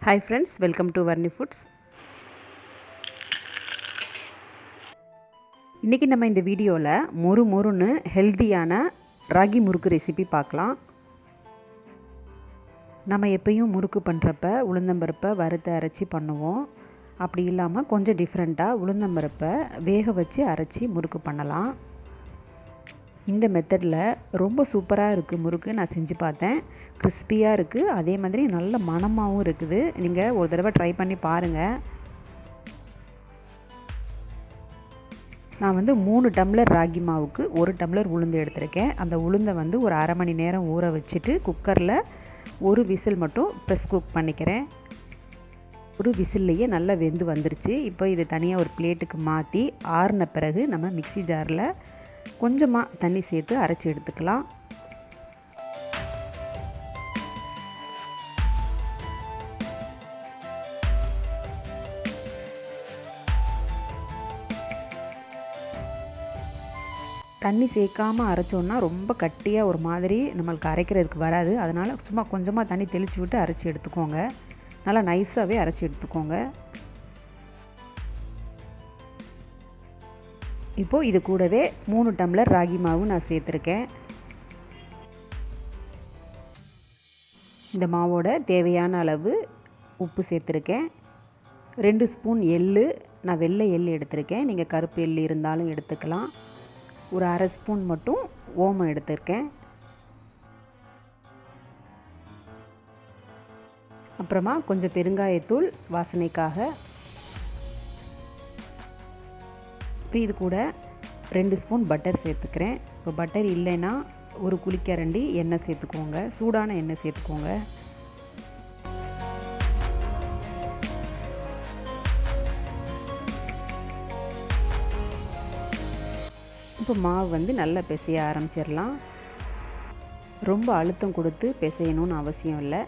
Hi friends, welcome to Varni Foods. இன்றைக்கி நம்ம இந்த வீடியோவில் மொறுன்னு ஹெல்த்தியான ராகி முறுக்கு ரெசிபி பார்க்கலாம். நம்ம எப்பயும் முறுக்கு பண்ணுறப்ப உளுந்தம்பருப்பை வறுத்து அரைச்சி பண்ணுவோம். அப்படி இல்லாமல் கொஞ்சம் டிஃப்ரெண்ட்டாக உளுந்தம்பருப்பை வேக வச்சு அரைச்சி முறுக்கு பண்ணலாம். இந்த மெத்தடில் ரொம்ப சூப்பராக இருக்குது முறுக்கு. நான் செஞ்சு பார்த்தேன். கிறிஸ்பியாக இருக்குது, அதே மாதிரி நல்ல மணமாகவும் இருக்குது. நீங்கள் ஒரு தடவை ட்ரை பண்ணி பாருங்கள். நான் 3 டம்ளர் ராகி மாவுக்கு 1 டம்ளர் உளுந்து எடுத்திருக்கேன். அந்த உளுந்தை ஒரு அரை மணி நேரம் ஊற வச்சுட்டு குக்கரில் ஒரு விசில் மட்டும் ப்ரெஸ் குக் பண்ணிக்கிறேன். ஒரு விசில்லையே நல்லா வெந்து வந்துருச்சு. இப்போ இது தனியாக ஒரு பிளேட்டுக்கு மாற்றி ஆறின பிறகு நம்ம மிக்ஸி ஜாரில் கொஞ்சமாக தண்ணி சேர்த்து அரைச்சி எடுத்துக்கலாம். தண்ணி சேர்க்காமல் அரைச்சோன்னா ரொம்ப கட்டியாக ஒரு மாதிரி நம்மளுக்கு அரைக்கிறதுக்கு வராது. அதனால் சும்மா கொஞ்சமாக தண்ணி தெளித்து விட்டு அரைச்சி எடுத்துக்கோங்க. நல்லா நைஸாகவே அரைச்சி எடுத்துக்கோங்க. இப்போது இது கூடவே 3 டம்ளர் ராகி மாவு நான் சேர்த்துருக்கேன். இந்த மாவோட தேவையான அளவு உப்பு சேர்த்துருக்கேன். 2 ஸ்பூன் எள்ளு, நான் வெள்ளை எள்ளு எடுத்திருக்கேன். நீங்கள் கருப்பு எள்ளு இருந்தாலும் எடுத்துக்கலாம். ஒரு அரை ஸ்பூன் மட்டும் ஓமம் எடுத்திருக்கேன். அப்புறமா கொஞ்சம் பெருங்காயத்தூள் வாசனைக்காக. இப்போ இது கூட 2 ஸ்பூன் பட்டர் சேர்த்துக்கிறேன். இப்போ பட்டர் இல்லைன்னா ஒரு குழிக்கரண்டி எண்ணெய் சேர்த்துக்கோங்க. சூடான எண்ணெய் சேர்த்துக்கோங்க. இப்போ மாவு நல்லா பிசைய ஆரம்பிச்சிடலாம். ரொம்ப அழுத்தம் கொடுத்து பிசையணும்னு அவசியம் இல்லை.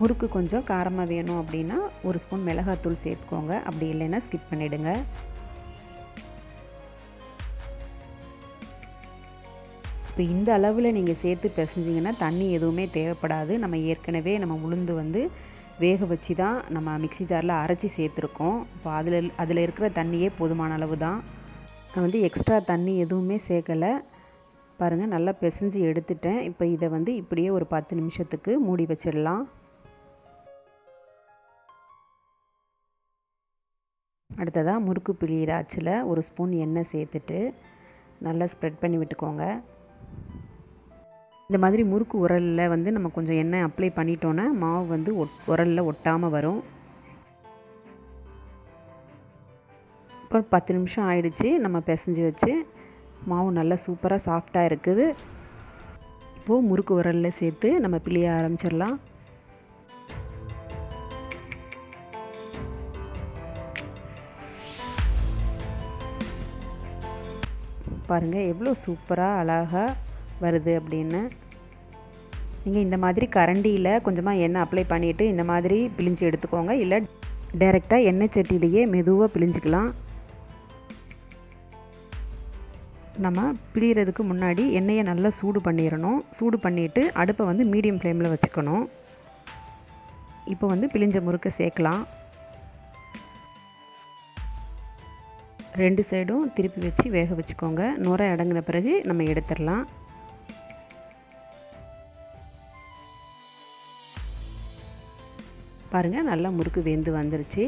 முறுக்கு கொஞ்சம் காரமாக வேணும் அப்படின்னா 1 ஸ்பூன் மிளகாத்தூள் சேர்த்துக்கோங்க. அப்படி இல்லைன்னா ஸ்கிப் பண்ணிவிடுங்க. இப்போ இந்த அளவில் நீங்கள் சேர்த்து பிசைஞ்சிங்கன்னா தண்ணி எதுவுமே தேவைப்படாது. நம்ம ஏற்கனவே நம்ம உளுந்து வேக வச்சு தான் நம்ம மிக்ஸி ஜாரில் அரைச்சி சேர்த்துருக்கோம். இப்போ அதில் இருக்கிற தண்ணியே போதுமான அளவு தான். நான் எக்ஸ்ட்ரா தண்ணி எதுவுமே சேர்க்கலை. பாருங்கள், நல்லா பிசைஞ்சு எடுத்துட்டேன். இப்போ இதை இப்படியே ஒரு 10 நிமிஷத்துக்கு மூடி வச்சிடலாம். அடுத்ததாக முறுக்கு பிழியிற அச்சில் 1 ஸ்பூன் எண்ணெய் சேர்த்துட்டு நல்லா ஸ்ப்ரெட் பண்ணி விட்டுக்கோங்க. இந்த மாதிரி முறுக்கு உரலில் நம்ம கொஞ்சம் எண்ணெய் அப்ளை பண்ணிட்டோன்னா மாவு உரலில் ஒட்டாமல் வரும். இப்போ 10 நிமிஷம் ஆயிடுச்சு. நம்ம பிசைஞ்சு வச்சு மாவு நல்லா சூப்பராக சாஃப்டாக இருக்குது. இப்போது முறுக்கு உரலில் சேர்த்து நம்ம பிழிய ஆரம்பிச்சிடலாம். பாருங்கள் எவ்வளோ சூப்பராக அழகாக வருது அப்படின்னு. நீங்கள் இந்த மாதிரி கரண்டியில் கொஞ்சமாக எண்ணெய் அப்ளை பண்ணிவிட்டு இந்த மாதிரி பிழிஞ்சு எடுத்துக்கோங்க. இல்லை டைரெக்டாக எண்ணெய் சட்டியிலேயே மெதுவாக பிழிஞ்சிக்கலாம். நம்ம பிழிகிறதுக்கு முன்னாடி எண்ணெயை நல்லா சூடு பண்ணிடணும். சூடு பண்ணிவிட்டு அடுப்பை மீடியம் ஃப்ளேமில் வச்சுக்கணும். இப்போ பிழிஞ்ச முறுக்கை சேர்க்கலாம். 2 சைடும் திருப்பி வச்சு வேக வச்சுக்கோங்க. நுரை அடங்கின பிறகு நம்ம எடுத்துடலாம். பாருங்கள், நல்லா முறுக்கு வெந்து வந்துருச்சு.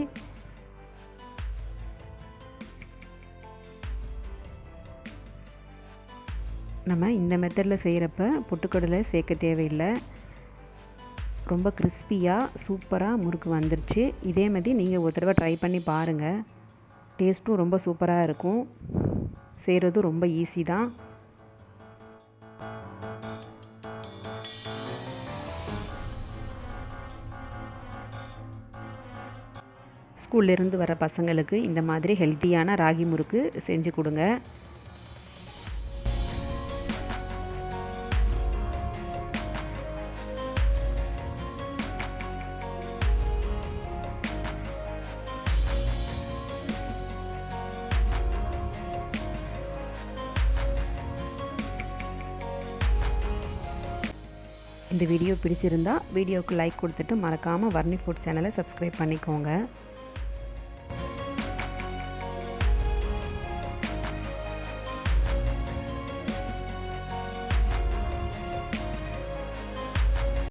நம்ம இந்த மெத்தடில் செய்கிறப்ப பொட்டுக்கடலை சேர்க்க தேவையில்லை. ரொம்ப கிறிஸ்பியாக சூப்பராக முறுக்கு வந்துருச்சு. இதே மாதிரி நீங்கள் ஒரு தடவை ட்ரை பண்ணி பாருங்கள். டேஸ்ட்டும் ரொம்ப சூப்பராக இருக்கும். செய்கிறதும் ரொம்ப ஈஸி தான். ஸ்கூல்லேருந்து வர பசங்களுக்கு இந்த மாதிரி ஹெல்த்தியான ராகி முறுக்கு செஞ்சு கொடுங்க. இந்த வீடியோ பிடிச்சிருந்தா வீடியோவுக்கு லைக் கொடுத்துட்டு மறக்காமல் வர்ணி ஃபுட் சேனலை சப்ஸ்கிரைப் பண்ணிக்கோங்க.